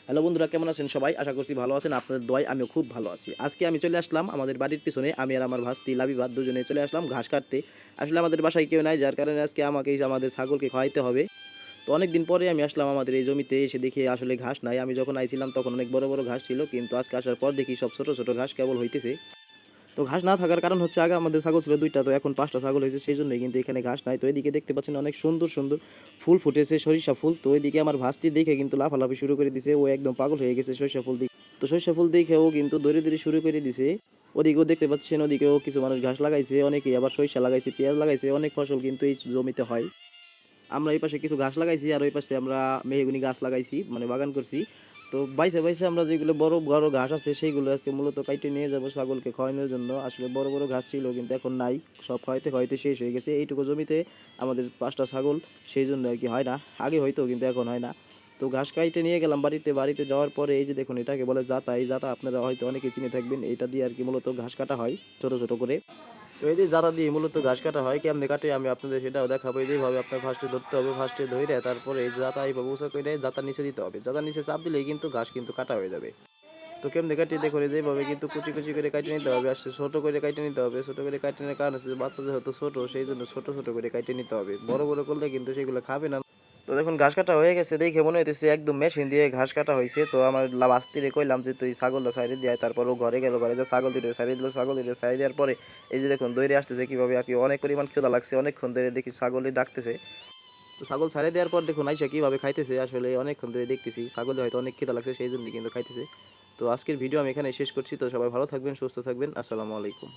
Hello বন্ধুরা, কেমন আছেন সবাই? আশা করছি ভালো আছেন। আপনাদের দোয়ায় আমিও খুব ভালো আছি। আজকে আমি চলে আসলাম আমাদের বাড়ির পিছনে। আমি আর আমার ভাস্তি লাবিবা দুজনে চলে আসলাম ঘাস কাটতে। আসলে আমাদের বাসায় কেউ নাই, যার কারণে আজকে আমাকেই আমাদের ছাগলকে খাওয়াইতে হবে। তো অনেকদিন পরে আমি আসলাম আমাদের এই জমিতে, এসে দেখি আসলে ঘাস নাই। আমি যখন আইছিলাম তখন অনেক বড় বড় ঘাস ছিল, কিন্তু আজকে আসার পর দেখি সব ছোট ছোট ঘাস কেবল হইতেছে। তো ঘাস না থাকার কারণ হচ্ছে, আগে আমাদের ছাগল ছিল দুইটা, তো এখন পাঁচটা ছাগল হয়েছে, সেই জন্যই কিন্তু এখানে ঘাস নাই। তো এদিকে দেখতে পাচ্ছেন অনেক সুন্দর সুন্দর ফুল ফুটেছে, সরিষা ফুল। তো এদিকে আমার ভাস্তি দেখে কিন্তু লাফালাফি শুরু করে দিছে, ও একদম পাগল হয়ে গেছে সরিষা ফুল দেখে। তো সরিষা ফুল দেখে ও কিন্তু দৌড়ে দৌড়ে শুরু করে দিছে। ওদিকেও দেখতে পাচ্ছেন, ওদিকেও কিছু মানুষ ঘাস লাগাইছে, অনেকেই আবার সরিষা লাগাইছে, পেঁয়াজ লাগাইছে, অনেক ফসল কিন্তু এই জমিতে হয়। আমরা এই পাশে কিছু ঘাস লাগাইছি, আর ওই পাশে আমরা মেহগনি গাছ লাগাইছি, মানে বাগান করছি। তো বাইসে বাইসে আমরা যেগুলো বড় বড় ঘাস আছে সেইগুলো আজকে মূলত কাইটে নিয়ে যাব ছাগলকে খাওয়ানোর জন্য। আসলে বড় বড় ঘাস ছিল কিন্তু এখন নাই, সব খাওয়াইতে খাওয়াইতে শেষ হয়ে গেছে এইটুকু জমিতে আমাদের পাঁচটা ছাগল, সেই জন্য আর কি হয় না। আগে হয়তো, কিন্তু এখন হয় না। তো ঘাস কাইটে নিয়ে গেলাম বাড়িতে। বাড়িতে যাওয়ার পরে এই যে দেখুন, এটাকে বলে জাতা। এই জাতা আপনারা হয়তো অনেকে চিনে থাকবেন, এটা দিয়ে আর কি মূলত ঘাস কাটা হয় ছোট ছোট করে। তো এই যে জারা দিয়ে মূলত ঘাস কাটা হয়, কেমনে কাটে আমি আপনাদের সেটাও দেখাবো। এই যেভাবে আপনার ফার্স্টে ধরতে হবে, ফার্স্টে ধরে তারপরে এই যে জাতা এইভাবে উঁচা করে জাতার নিচে দিতে হবে। জাতার নিচে চাপ দিলেই কিন্তু ঘাস কিন্তু কাটা হয়ে যাবে। তো কেমনে কাটি দেখুন, এই যেভাবে কিন্তু কুচি কুচি করে কাটে নিতে হবে, আর ছোট করে কাটে নিতে হবে। ছোট করে কাটে নেওয়ার কারণ হচ্ছে যে বাচ্চা যেহেতু ছোট, সেই জন্য ছোট ছোট করে কাটে নিতে হবে। বড় বড় করলে কিন্তু সেগুলো খাবে না। তো দেখুন ঘাস কাটা হয়ে গেছে, দেখে মনে হইতেছে একদম মেশিন দিয়ে ঘাস কাটা হয়েছে। তো আমার বাস্তিরে কইলাম যে তুই ছাগলটা সাইডে দিয়ে আয়। তারপর ও ঘরে গেল, ঘরে যে ছাগল দুটো সাইডে দিল, ছাগল দুটো সাইডে দেওয়ার পরে এই যে দেখুন দৌড়ে আসতেছে কিভাবে আর কি, অনেক পরিমাণ খিদা লাগছে, অনেকক্ষণ ধরে দেখি ছাগলই ডাকতেছে। তো ছাগল ছাড়ে দেওয়ার পর দেখুন আইসা কিভাবে খাইতেছে, আসলে অনেকক্ষণ ধরে দেখতেছি ছাগলে হয়তো অনেক খিদা লাগছে, সেই জন্য কিন্তু খাইতেছে। তো আজকের ভিডিও আমি এখানে শেষ করছি। তো সবাই ভালো থাকবেন, সুস্থ থাকবেন, আসসালামু আলাইকুম।